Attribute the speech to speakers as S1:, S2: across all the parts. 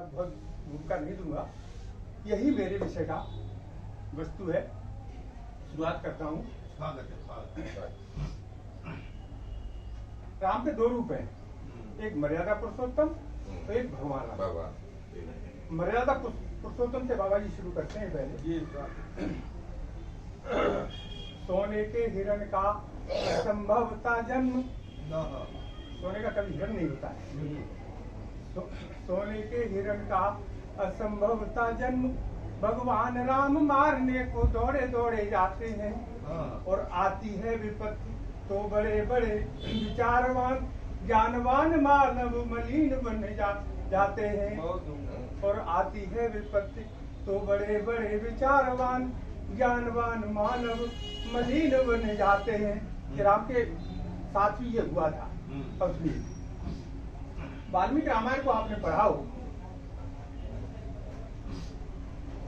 S1: बहुत भूमिका नहीं दूंगा, यही मेरे विषय का वस्तु है। शुरुआत करता हूँ। राम के दो रूप हैं, एक मर्यादा पुरुषोत्तम और एक भगवान राम। मर्यादा पुरुषोत्तम से बाबा जी शुरू करते हैं। पहले सोने के हिरण का असंभवता जन्म, सोने का कभी हिरण नहीं होता है। सोने के हिरण का असंभवता जन्म, भगवान राम मारने को दौड़े दौड़े जाते हैं, और आती है विपत्ति तो बड़े बड़े विचारवान ज्ञानवान मानव मलिन बन जाते हैं, और आती है विपत्ति तो बड़े बड़े विचारवान ज्ञानवान मानव मलिन बन जाते हैं। राम के साथ भी ये हुआ था। वाल्मीकि रामायण को आपने पढ़ा हो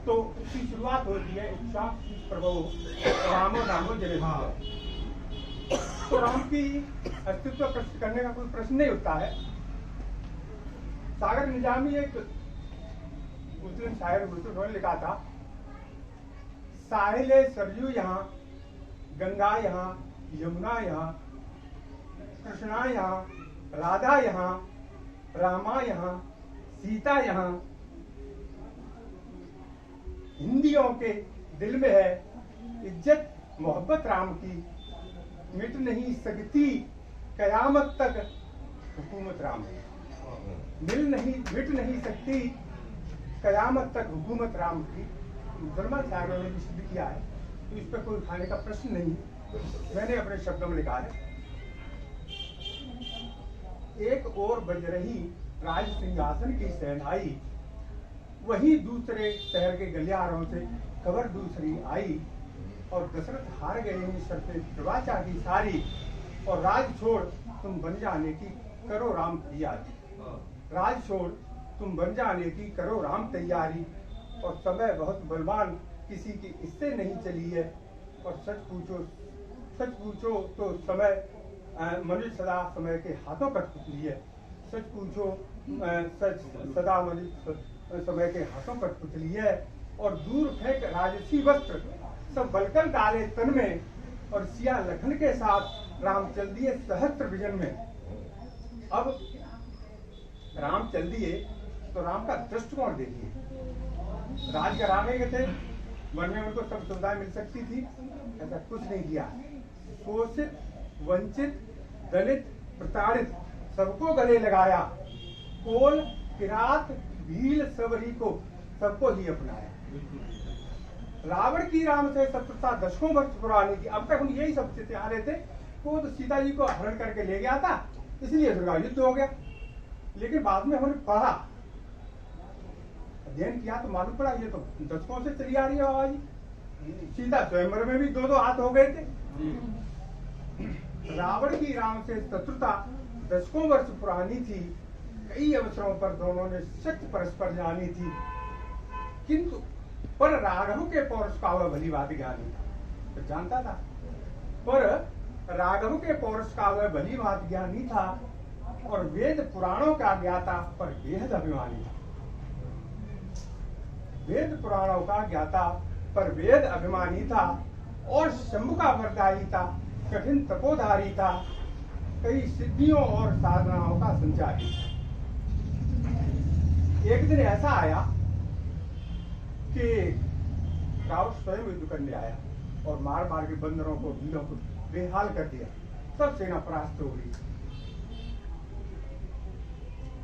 S1: तो उसकी शुरुआत होती है इच्छा प्रभु रामो नामो जय। तो राम की अस्तित्व प्रश्न करने का कोई प्रश्न नहीं उठता है। सागर निजामी एक मुस्लिम शायर उन्होंने लिखा था, साहिले सरयू यहाँ, गंगा यहाँ, यमुना यहाँ, कृष्णा यहाँ, राधा यहाँ, रामा यहाँ, सीता यहाँ, हिंदियों के दिल में है इज्जत मोहब्बत राम की, मिट नहीं सकती कयामत तक हुकूमत राम की। मिट नहीं सकती कयामत तक हुकूमत राम की। मुसलमान साहबों ने भी सिद्ध किया है, तो इस पर कोई उठाने का प्रश्न नहीं, मैंने अपने शब्दों में लिखा है। एक और बज रही राज सिंहासन की सहनाई, वही दूसरे शहर के गलियारों से खबर दूसरी आई, और दशरथ हार गए हैं शर्तें प्रवाचा की सारी, और राज छोड़ तुम बन जाने की करो राम तैयारी। राज छोड़ तुम बन जाने की करो राम तैयारी, और समय बहुत बलवान किसी की इससे नहीं चली है, और सच पूछो तो समय मनुष्य सदा समय के हाथों कठपुतली है। सच पूछो सच सदा मनुष्य समय के हाथों कठपुतली है, और दूर फेंक राजसी वस्त्र सब बलकर डाले तन में, और सिया लखन के साथ राम चल दिए सहस्त्र विजन में। अब राम चल दिए तो राम का दृष्टिकोण देखिए। राज कराने गए थे, मन में उनको सब सुविधाएं मिल सकती थी, ऐसा कुछ नहीं किया। शोषित वंचित दलित प्रताड़ित सबको गले लगाया, कोल किरात भील सबरी को सबको ही अपनाया। रावण की राम से शत्रुता दशकों वर्ष पुरानी थी, अब तक हम यही सब चित्रा रहे थे। वो तो सीता जी को हरण करके ले गया था, इसलिए दुर्गा युद्ध हो गया। लेकिन बाद में हमने पढ़ा, अध्ययन किया तो मालूम पड़ा ये तो दशकों से चली आ रही है बाबा जी। सीता स्वयंवर में भी दो हाथ हो गए थे। रावण की राम से शत्रुता दशकों वर्ष पुरानी थी, कई अवसरों पर दोनों ने शक्ति परस्पर जानी थी, किंतु पर राघव के पौरुष का वह भली बात ज्ञानी था, तो जानता था। पर राघव के पौरुष का वह भली बात ज्ञानी था, और वेद पुराणों का ज्ञाता पर बेहद अभिमानी था। वेद पुराणों का ज्ञाता पर वेद अभिमानी था, और शंभु का वरदायी था, कठिन तपोधारी था, कई सिद्धियों और साधनाओं का संचारी। एक दिन ऐसा आया कि रावण स्वयं युद्ध करने आया, और मार मार के बंदरों को भीलों को बेहाल कर दिया। सब सेना परास्त हो गई।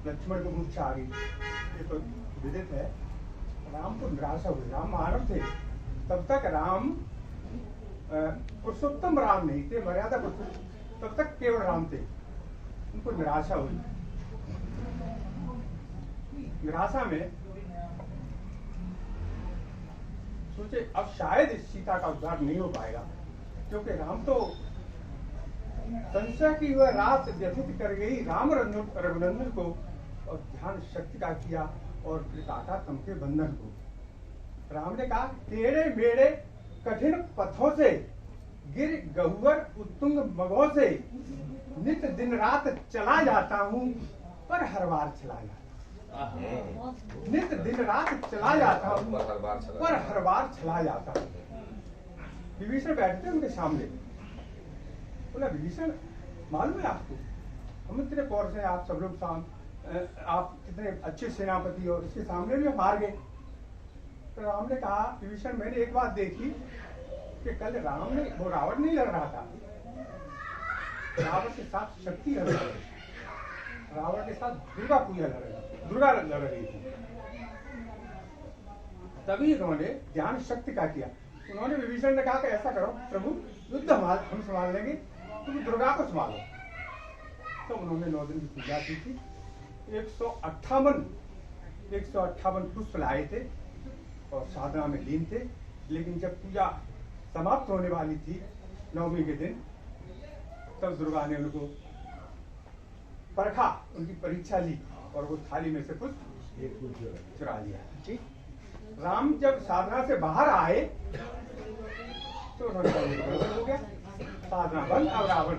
S1: लक्ष्मण को मूर्छा आ गई, ये तो विदित है। राम को निराशा हुई। राम मानव थे, तब तक राम पुरुषोत्तम राम नहीं थे, मर्यादा पुरुषोत्तम, तब तक केवल राम थे। उनको निराशा हुई। निराशा में सोचे अब शायद इस सीता का उद्धार नहीं हो पाएगा, क्योंकि राम तो संशय की वह रात व्यथित कर गई राम रघुनंदन को, और ध्यान शक्ति का किया और काटा तम के बंधन को। राम ने कहा टेढ़े मेढ़े कठिन पथों से गिर गहुवर उत्तुंग मगों से नित दिन रात चला जाता हूँ, पर हर बार चला जाता। नित्य दिन रात चला जाता हूँ, पर हर बार चला जाता हूँ। विभीषण बैठते उनके सामने, बोला विभीषण मालूम है आपको, हम इतने पौर से आप सब लोग आप कितने अच्छे सेनापति और इसके सामने भी हार गए। तो राम ने कहा विभीषण मैंने एक बात देखी कि कल रावण नहीं लड़ रहा था, रावण के साथ शक्ति लड़ रही, रावण के साथ दुर्गा लड़ रही थी। तभी उन्होंने ध्यान शक्ति का किया। उन्होंने विभीषण ने कहा कि ऐसा करो प्रभु, युद्ध हम संभाल लेंगे, तुम दुर्गा को संभालो। तो उन्होंने 9 दिन की पूजा की थी। 158 पुष्प लाए थे और साधना में लीन थे। लेकिन जब पूजा समाप्त होने वाली थी 9वीं के दिन, तब दुर्गा ने उनको परखा, उनकी परीक्षा ली और वो थाली में से पुष्प चुरा लिया। राम जब साधना से बाहर आए तो उन्होंने हो गया, साधना बंद। अब रावण,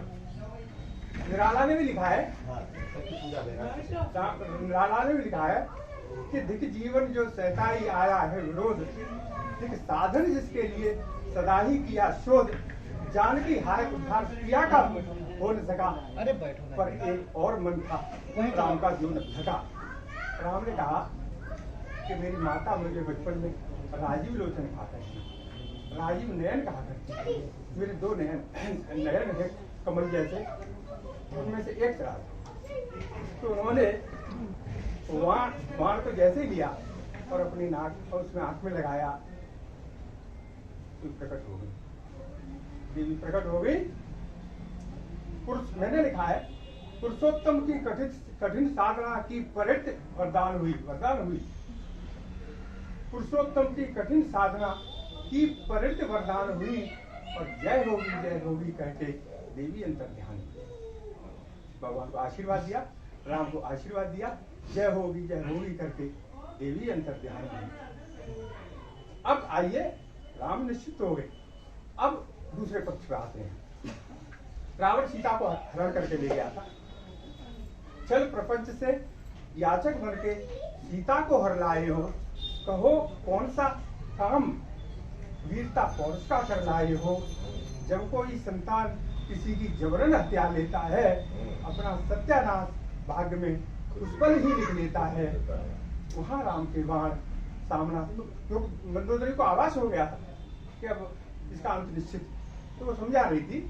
S1: निराला ने भी लिखा है, निराला ने भी लिखा है कि दिख जीवन जो सहताई आया है विरोध, दिख साधन जिसके लिए सदा ही किया शोध, जानकी हाय उद्धार किया का हो न सका, पर एक और मन था राम का जो न थका। राम ने कहा कि मेरी माता मुझे बचपन में राजीव लोचन कहा करती, राजीव नयन कहा करती, मेरे 2 नयन है कमल जैसे, उनमें से एक चला। तो उन्होंने बाण को जैसे ही लिया और अपनी नाक और उसमें आंख में लगाया, तो प्रकट हो गई, देवी प्रकट हो गई। पुरुष, मैंने लिखा है पुरुषोत्तम की कठिन साधना की परित वरदान हुई। पुरुषोत्तम की कठिन साधना की परित वरदान हुई और जय होगी कहते देवी अंतर ध्यान। भगवान को आशीर्वाद दिया, राम को आशीर्वाद दिया, जय होगी करके देवी अंतर ध्यान हुई। अब आइए, राम निश्चित हो गए। अब दूसरे पक्ष पे आते हैं। रावण सीता को हरण करके ले गया था। चल प्रपंच से याचक बन के सीता को हर लाए हो, कहो कौन सा काम वीरता पौरुष का कर लाए हो। जब कोई संतान किसी की जबरन हत्या लेता है, अपना सत्यानाश भाग्य में उस पर ही लिख लेता है। वहां राम के बाण सामना, जो मंदोदरी को आभास हो गया था कि अब इसका अंत निश्चित, तो वो समझा रही थी,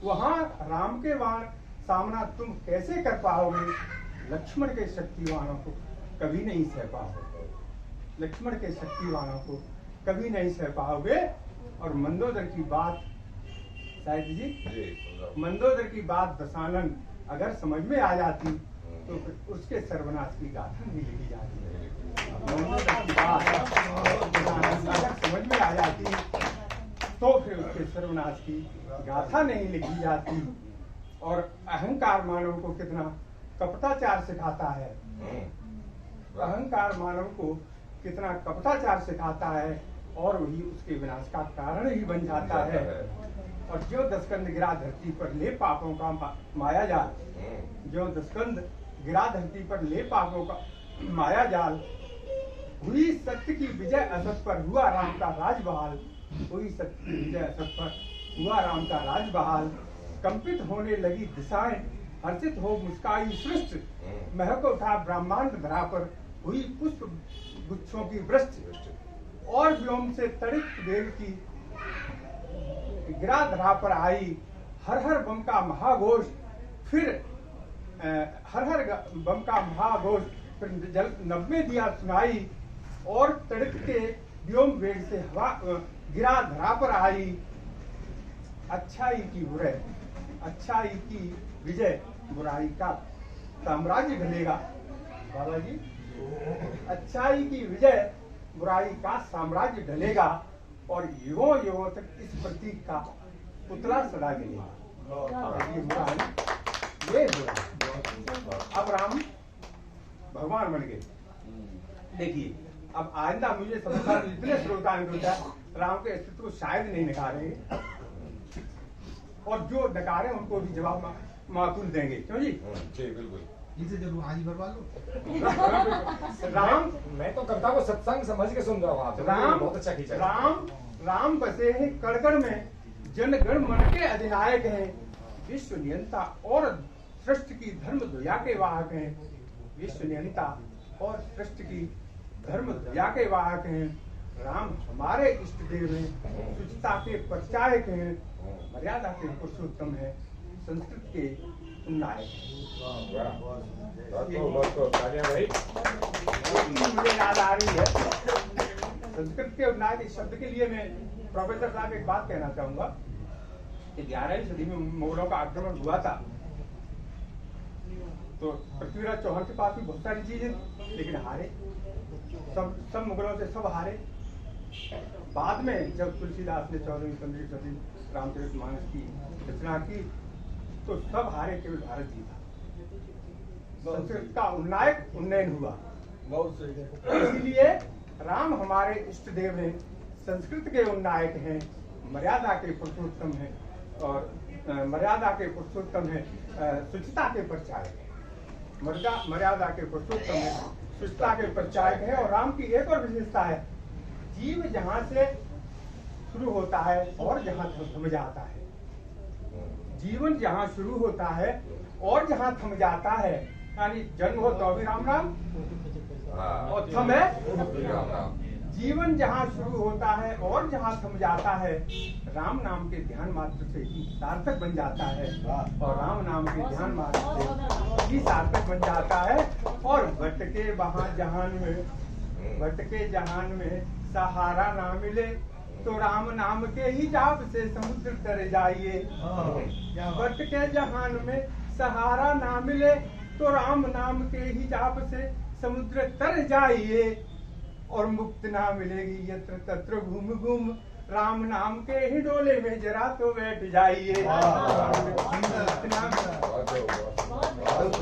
S1: वहां राम के बाण सामना तुम कैसे कर पाओगे, लक्ष्मण के शक्तिवानों को कभी नहीं सह पाओगे, लक्ष्मण के शक्तिवानों को कभी नहीं सह पाओगे। और मंदोदर की बात, शायद जी मंदोदर की बात दशानन अगर समझ में आ जाती तो फिर उसके सर्वनाश की गाथा नहीं लिखी जाती है। मंदोदर की बात अगर समझ में आ जाती तो फिर उसके सर्वनाश की गाथा नहीं लिखी जाती। और अहंकार मानव को कितना कपटाचार सिखाता है, अहंकार मानव को कितना कपटाचार सिखाता है और वही उसके विनाश का कारण ही बन जाता है। और जो दशकंद गिरा धरती पर ले पापों का माया जाल, जो दशकंद गिरा धरती पर ले पापों का माया जाल, हुई सत्य की विजय असत पर हुआ राम का राज बहाल, हुई सत्य की विजय असत पर हुआ राम का राज बहाल। कंपित होने लगी दिशाएं, हर्षित हो मुस्काई सृष्टि, महक उठा ब्रह्मांड धरा पर हुई पुष्प गुच्छों की वृष्टि। और व्योम से तड़ित देव की गिरा धरा पर आई, हर हर बम का महाघोष, फिर हर हर बम का महाघोष, फिर जल नब्बे दिया सुनाई। और तड़ित के व्योम वेग से हवा गिरा धरा पर आई, अच्छाई की बुराई, अच्छाई की विजय, बुराई का साम्राज्य ढलेगा। बाबा जी, अच्छाई की विजय, बुराई का साम्राज्य ढलेगा और युगों युगों तक इस प्रतीक का पुतला सदा गिरेगा। ये हुआ। अब राम भगवान बन गए। देखिए, अब आइंदा मुझे समझता इतने श्रोता राम के अस्तित्व को शायद नहीं नकारेंगे, और जो नकारे उनको भी जवाब माकूल देंगे। क्यों जी?
S2: जी बिल्कुल। इनसे जरूर आज ही भरवा लो।
S1: राम,
S3: मैं तो कविता को सत्संग समझ के सुन रहा हूँ आपसे।
S1: राम
S3: बहुत अच्छा खींचा।
S1: राम बसे हैं कड़कड़ में, जनगण मन के अधिनायक हैं, विश्व नियंता और सृष्टि की धर्म ध्वजा के वाहक हैं। विश्व नियंता और सृष्टि की धर्म ध्वजा के वाहक हैं। राम हमारे इष्ट देव हैं, शुचिता के परिचायक हैं, मर्यादा के पुरुषोत्तम है, संस्कृत के नायक हैं। मुझे याद आ रही है संस्कृत के नायक इस शब्द के लिए। मैं प्रोफेसर साहब एक बात कहना चाहूंगा कि 11वीं सदी में मुगलों का आक्रमण हुआ था, तो पृथ्वीराज चौहान के पास भी बहुत सारी चीजें, लेकिन हारे सब मुगलों से सब हारे। बाद में जब तुलसीदास ने 14वीं 15वीं सदी रामचरितमानस की रचना की तो सब हारे, केवल भारत जीता। संस्कृत का उन्नयन हुआ। इसलिए राम हमारे इष्ट देव हैं, संस्कृत के उन्नायक हैं, मर्यादा के पुरुषोत्तम हैं और मर्यादा के पुरुषोत्तम है, शुचिता के परिचायक है। मर्यादा के पुरुषोत्तम है, शुचिता के परिचायक है। और राम की एक और विशेषता है, जीव जहाँ से शुरू होता है और जहाँ थम जाता है, जीवन जहाँ शुरू होता है और जहाँ थम जाता है, यानी जन्म हो तो भी राम राम और थमे जीवन जहाँ शुरू होता है और जहाँ थम जाता है, राम नाम के ध्यान मात्र से ही सार्थक बन जाता है। और राम नाम के ध्यान मात्र से ही सार्थक बन जाता है। और भटके वहाँ जहान में सहारा ना मिले तो राम नाम के ही जाप से समुद्र तर जाइए। भटके जहान में सहारा ना मिले तो राम नाम के ही जाप से समुद्र तर जाइए। और मुक्त ना मिलेगी यत्र तत्र घूम घूम, राम नाम के ही डोले में जरा तो बैठ जाइए।